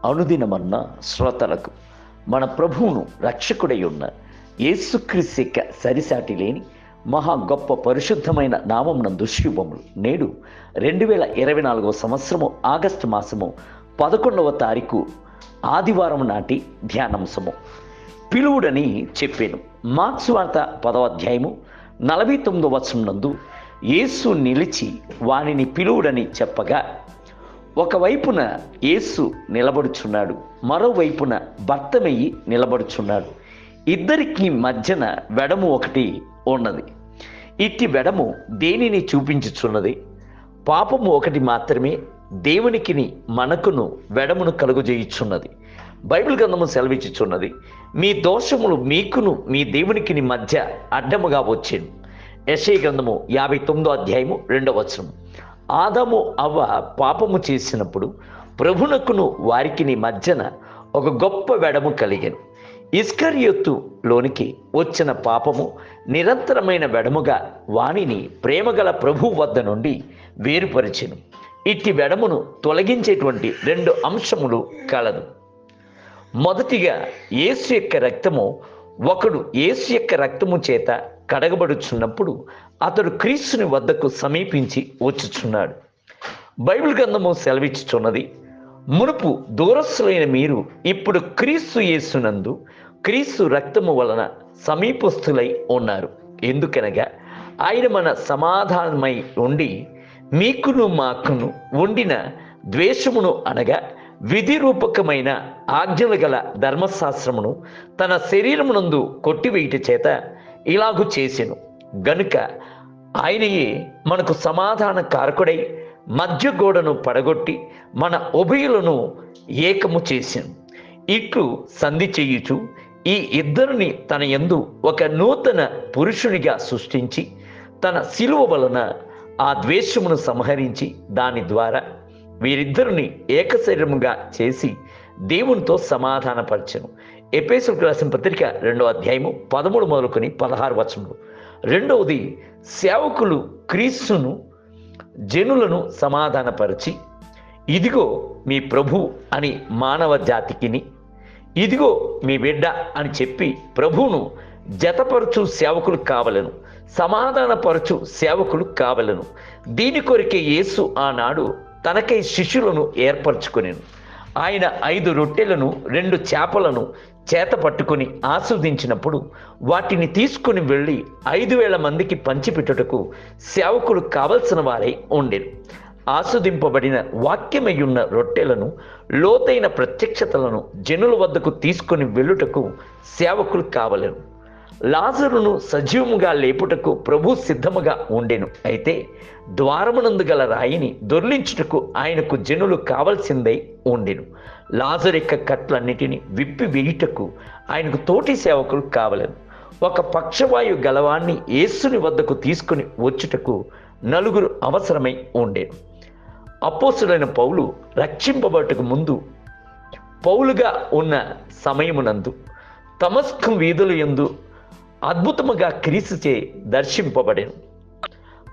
అనుదినమన్న శ్రోతలకు మన ప్రభువును రక్షకుడై ఉన్న యేసుక్రీస్తు యొక్క సరిసాటి లేని మహా గొప్ప పరిశుద్ధమైన నామమునందు శుభములు. నేడు 2024 సంవత్సరము ఆగస్టు మాసము 11వ తారీఖు ఆదివారం నాటి ధ్యానాంశము పిలువుడని చెప్పాను. మార్క్సు వార్త 10వ అధ్యాయము 49వ వచనం నందు యేసు నిలిచి వానిని పిలువుడని చెప్పగా, ఒకవైపున యేసు నిలబడుచున్నాడు, మరోవైపున బర్తమెయి నిలబడుచున్నాడు. ఇద్దరికి మధ్యన వెడము ఒకటి ఉన్నది. ఇట్టి వెడము దేనిని చూపించుచున్నది? పాపము ఒకటి మాత్రమే దేవునికిని మనకును వెడమును కలుగజేయుచున్నది. బైబిల్ గ్రంథము సెలవిచ్చుచున్నది, మీ దోషములు మీకును మీ దేవునికిని మధ్య అడ్డముగా వచ్చేను. యెషయా గ్రంథము 59వ అధ్యాయము 2వ వచనం. ఆదాము అవ్వ పాపము చేసినప్పుడు ప్రభునకును వారికిని మధ్యన ఒక గొప్ప వెడము కలిగెను. ఇస్కరియోతు లోనికి వచ్చిన పాపము నిరంతరమైన వెడముగా వానిని ప్రేమగల ప్రభు వద్ద నుండి వేరుపరిచెను. ఇట్టి వెడమును తొలగించేటువంటి 2 అంశములు కలదు. మొదటిగా యేసు యొక్క రక్తము. ఒకడు యేసు యొక్క రక్తము చేత కడగబడుచున్నప్పుడు అతడు క్రీస్తుని వద్దకు సమీపించి వచ్చుచున్నాడు. బైబిల్ గ్రంథము సెలవిచ్చుచున్నది, మునుపు దూరస్తులైన మీరు ఇప్పుడు క్రీస్తు యేసునందు క్రీస్తు రక్తము వలన సమీపస్తులై ఉన్నారు. ఎందుకనగా ఆయన మన సమాధానమై ఉండి మీకును మాకును ఉండిన ద్వేషమును అనగా విధి రూపకమైన ఆజ్ఞలు గల ధర్మశాస్త్రమును తన శరీరమునందు కొట్టివేయుట చేత ఇలాగు చేసెను. గనుక ఆయనయే మనకు సమాధాన కారకుడై మధ్య గోడను పడగొట్టి మన ఉభయులను ఏకము చేసెను. ఇట్లు సంధి చేయుచు ఈ ఇద్దరిని తన యందు ఒక నూతన పురుషునిగా సృష్టించి తన శిలువ వలన ఆ ద్వేషమును సంహరించి దాని ద్వారా వీరిద్దరిని ఏకశరీరముగా చేసి దేవునితో సమాధానపరచెను. ఎఫెసీయులకు రాసిన పత్రిక 2వ అధ్యాయము 13 మొదలుకొని 16 వచనములు. రెండవది, సేవకులు క్రీస్తును జనులను సమాధానపరిచి, ఇదిగో మీ ప్రభు అని మానవ జాతికిని, ఇదిగో మీ బిడ్డ అని చెప్పి ప్రభువును జతపరచు సేవకులు కావలను, సమాధానపరచు సేవకులు కావలను. దీని కొరకే యేసు ఆనాడు తనకై శిష్యులను ఏర్పరచుకొనెను. ఆయన 5 రొట్టెలను 2 చేపలను చేత పట్టుకుని ఆస్వాదించినప్పుడు వాటిని తీసుకుని వెళ్ళి 5,000 మందికి పంచిపెట్టుటకు సేవకులు కావలసిన వారై ఉండెను. ఆస్వాదింపబడిన వాక్యమయ్యున్న రొట్టెలను, లోతైన ప్రత్యక్షతలను జనుల వద్దకు తీసుకుని వెళ్ళుటకు సేవకులు కావలెను. లాజరును సజీవముగా లేపుటకు ప్రభు సిద్ధముగా ఉండెను. అయితే ద్వారమునందు గల రాయిని దొర్లించుటకు ఆయనకు జనులు కావలసిందై ఉండెను. లాజరు యొక్క కట్లన్నిటినీ విప్పి వేయుటకు ఆయనకు తోటి సేవకులు కావలెను. ఒక పక్షవాయు గలవాన్ని యేసుని వద్దకు తీసుకుని వచ్చుటకు 4 అవసరమై ఉండేను. అపోస్తులైన పౌలు రక్షింపబడటకు ముందు పౌలుగా ఉన్న సమయమునందు దమస్కు వీధుల యందు అద్భుతముగా క్రీస్తుచే దర్శింపబడెను.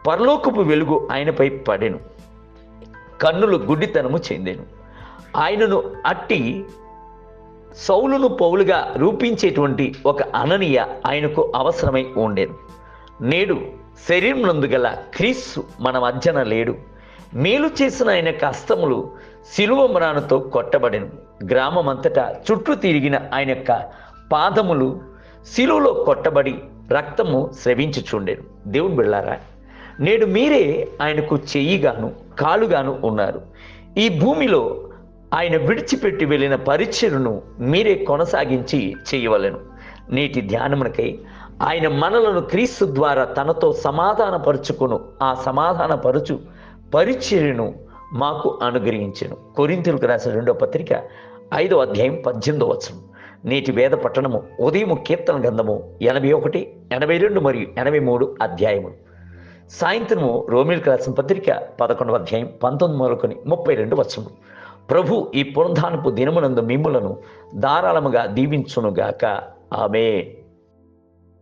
పరలోకపు వెలుగు ఆయనపై పడెను. కన్నులు గుడ్డితనము చెందెను. ఆయనను అట్టి సౌలును పౌలుగా రూపించేటువంటి ఒక అననీయ ఆయనకు అవసరమై ఉండేను. నేడు శరీరం నందు గల క్రీస్తు మన మధ్యన లేడు. మేలు చేసిన ఆయన హస్తములు శిలువ మ్రానుతో కొట్టబడెను. గ్రామమంతటా చుట్టూ తిరిగిన ఆయన యొక్క పాదములు శిలువలో కొట్టబడి రక్తము స్రవించుచుండెను. దేవుని బిళ్ళారా, నేడు మీరే ఆయనకు చెయ్యిగాను కాలుగాను ఉన్నారు. ఈ భూమిలో ఆయన విడిచిపెట్టి వెళ్ళిన పరిచర్యను మీరే కొనసాగించి చేయవలెను. నేటి ధ్యానమునకై ఆయన మనలను క్రీస్తు ద్వారా తనతో సమాధానపరుచుకును ఆ సమాధానపరుచు పరిచర్యను మాకు అనుగ్రహించెను. కొరింథీయులకు రాసిన 2వ పత్రిక 5వ అధ్యాయం 18వ వచనం. నేటి వేద పట్టణము ఉదయము కీర్తన గ్రంథము 81, 82 మరియు 83 అధ్యాయములు. సాయంత్రము రోమీయులకు రాసిన పత్రిక 11వ అధ్యాయం 19 మొదలుకొని 32 వచనములు. ప్రభు ఈ పునరుద్ధానపు దినమునందు మిమ్ములను ధారాళముగా దీవించునుగాక. ఆమేన్.